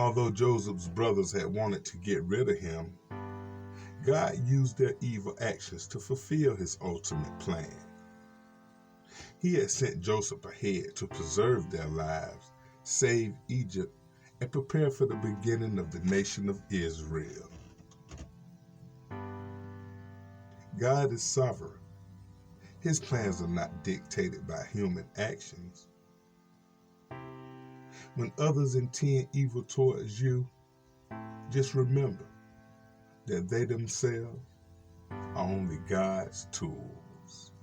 Although Joseph's brothers had wanted to get rid of him, God used their evil actions to fulfill his ultimate plan. He had sent Joseph ahead to preserve their lives, save Egypt, and prepare for the beginning of the nation of Israel. God is sovereign. His plans are not dictated by human actions. When others intend evil towards you, just remember that they themselves are only God's tools.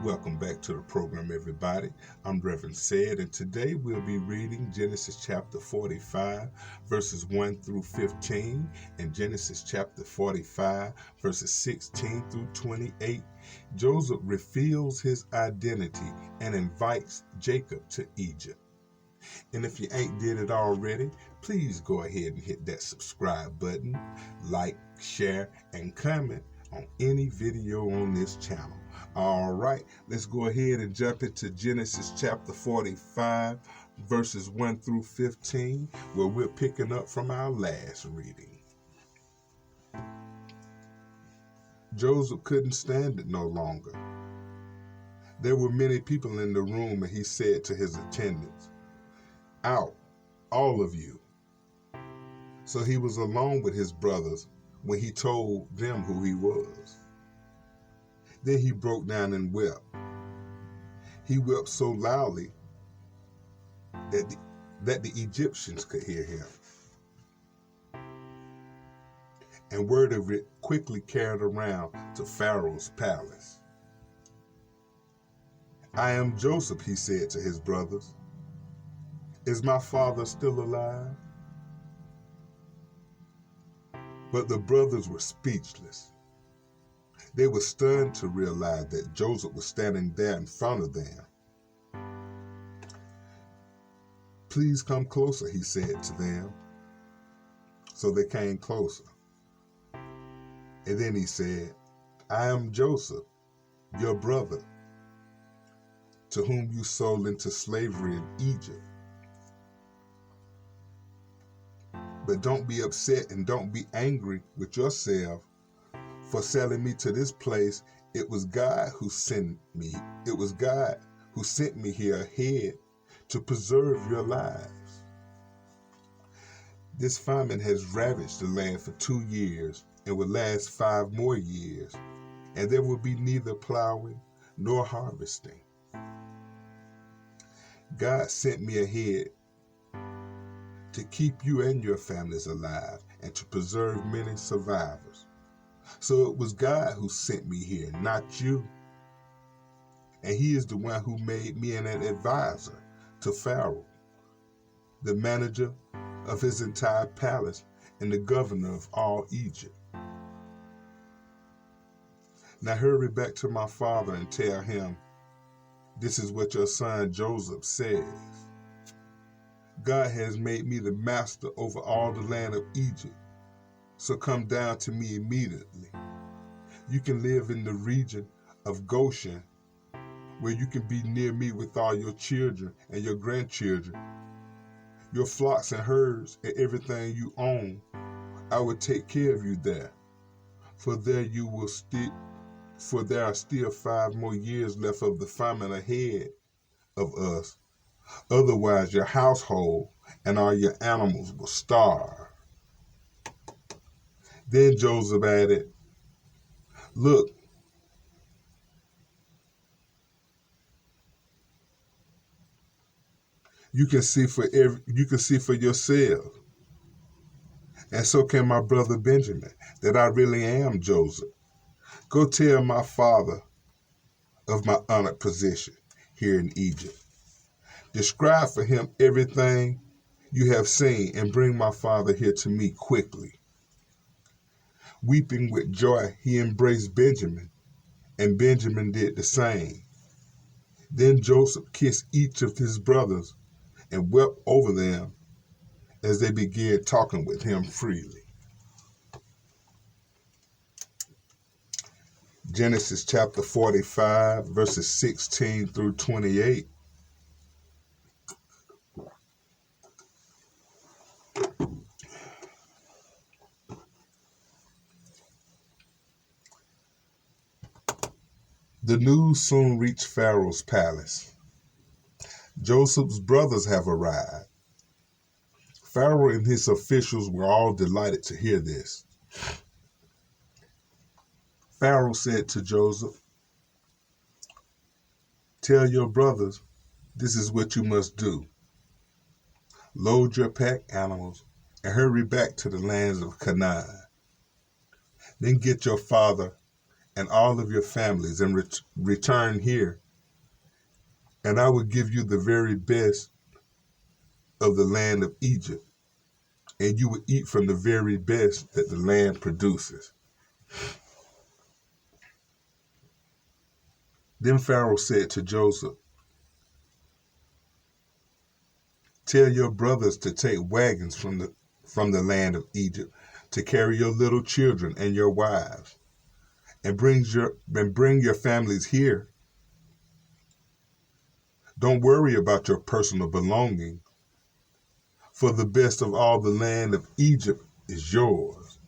Welcome back to the program, everybody. I'm Reverend Said, and today we'll be reading Genesis chapter 45, verses 1 through 15, and Genesis chapter 45, verses 16 through 28. Joseph reveals his identity and invites Jacob to Egypt. And if you ain't did it already, please go ahead and hit that subscribe button, like, share, and comment on any video on this channel. All right, let's go ahead and jump into Genesis chapter 45, verses 1 through 15, where we're picking up from our last reading. Joseph couldn't stand it no longer. There were many people in the room, and he said to his attendants, "Out, all of you." So he was alone with his brothers when he told them who he was. Then he broke down and wept. He wept so loudly that the Egyptians could hear him. And word of it quickly carried around to Pharaoh's palace. "I am Joseph," he said to his brothers. "Is my father still alive?" But the brothers were speechless. They were stunned to realize that Joseph was standing there in front of them. "Please come closer," he said to them. So they came closer. And then he said, "I am Joseph, your brother, to whom you sold into slavery in Egypt. But don't be upset and don't be angry with yourself for selling me to this place. It was God who sent me. It was God who sent me here ahead to preserve your lives. This famine has ravaged the land for 2 years and will last 5 more years, and there will be neither plowing nor harvesting. God sent me ahead to keep you and your families alive and to preserve many survivors. So it was God who sent me here, not you. And he is the one who made me an advisor to Pharaoh, the manager of his entire palace and the governor of all Egypt. Now hurry back to my father and tell him, this is what your son Joseph says. God has made me the master over all the land of Egypt. So come down to me immediately. You can live in the region of Goshen, where you can be near me with all your children and your grandchildren, your flocks and herds and everything you own. I will take care of you there, for there are still 5 more years left of the famine ahead of us. Otherwise, your household and all your animals will starve." Then Joseph added, "Look, you can see for yourself, and so can my brother Benjamin, that I really am Joseph. Go tell my father of my honored position here in Egypt. Describe for him everything you have seen and bring my father here to me quickly." Weeping with joy, he embraced Benjamin, and Benjamin did the same. Then Joseph kissed each of his brothers and wept over them as they began talking with him freely. Genesis chapter 45, verses 16 through 28. The news soon reached Pharaoh's palace. Joseph's brothers have arrived. Pharaoh and his officials were all delighted to hear this. Pharaoh said to Joseph, "Tell your brothers this is what you must do. Load your pack animals and hurry back to the lands of Canaan. Then get your father and all of your families and return here, and I will give you the very best of the land of Egypt, and you will eat from the very best that the land produces." Then Pharaoh said to Joseph, "Tell your brothers to take wagons from the land of Egypt to carry your little children and your wives, and bring your families here. Don't worry about your personal belongings, for the best of all the land of Egypt is yours."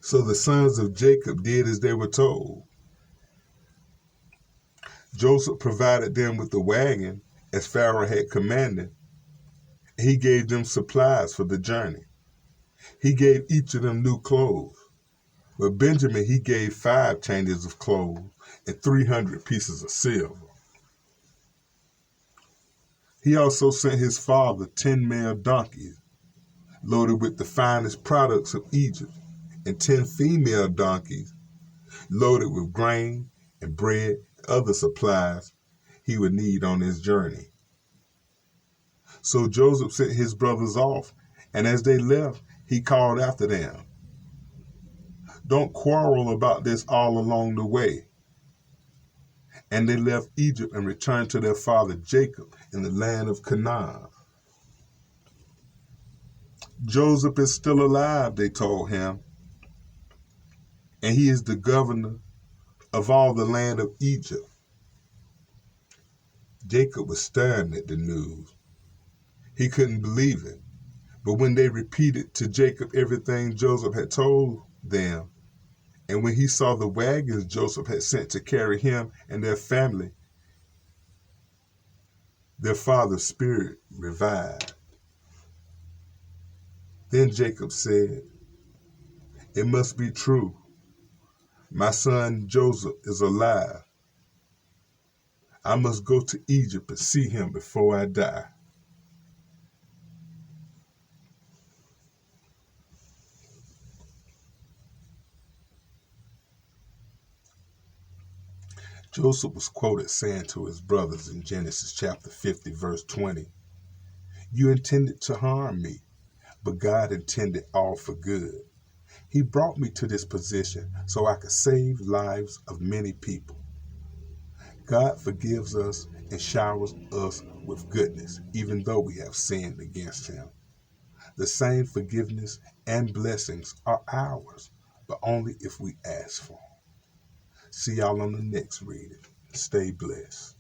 So the sons of Jacob did as they were told. Joseph provided them with the wagon as Pharaoh had commanded. He gave them supplies for the journey. He gave each of them new clothes. But Benjamin he gave 5 changes of clothes and 300 pieces of silver. He also sent his father 10 male donkeys loaded with the finest products of Egypt, and 10 female donkeys loaded with grain and bread and other supplies he would need on his journey. So Joseph sent his brothers off, and as they left, he called after them, "Don't quarrel about this all along the way." And they left Egypt and returned to their father Jacob in the land of Canaan. "Joseph is still alive," they told him, "and he is the governor of all the land of Egypt." Jacob was stunned at the news. He couldn't believe it. But when they repeated to Jacob everything Joseph had told them, and when he saw the wagons Joseph had sent to carry him and their family, their father's spirit revived. Then Jacob said, "It must be true. My son Joseph is alive. I must go to Egypt and see him before I die." Joseph was quoted saying to his brothers in Genesis chapter 50, verse 20, "You intended to harm me, but God intended all for good. He brought me to this position so I could save lives of many people." God forgives us and showers us with goodness, even though we have sinned against him. The same forgiveness and blessings are ours, but only if we ask for them. See y'all on the next reading. Stay blessed.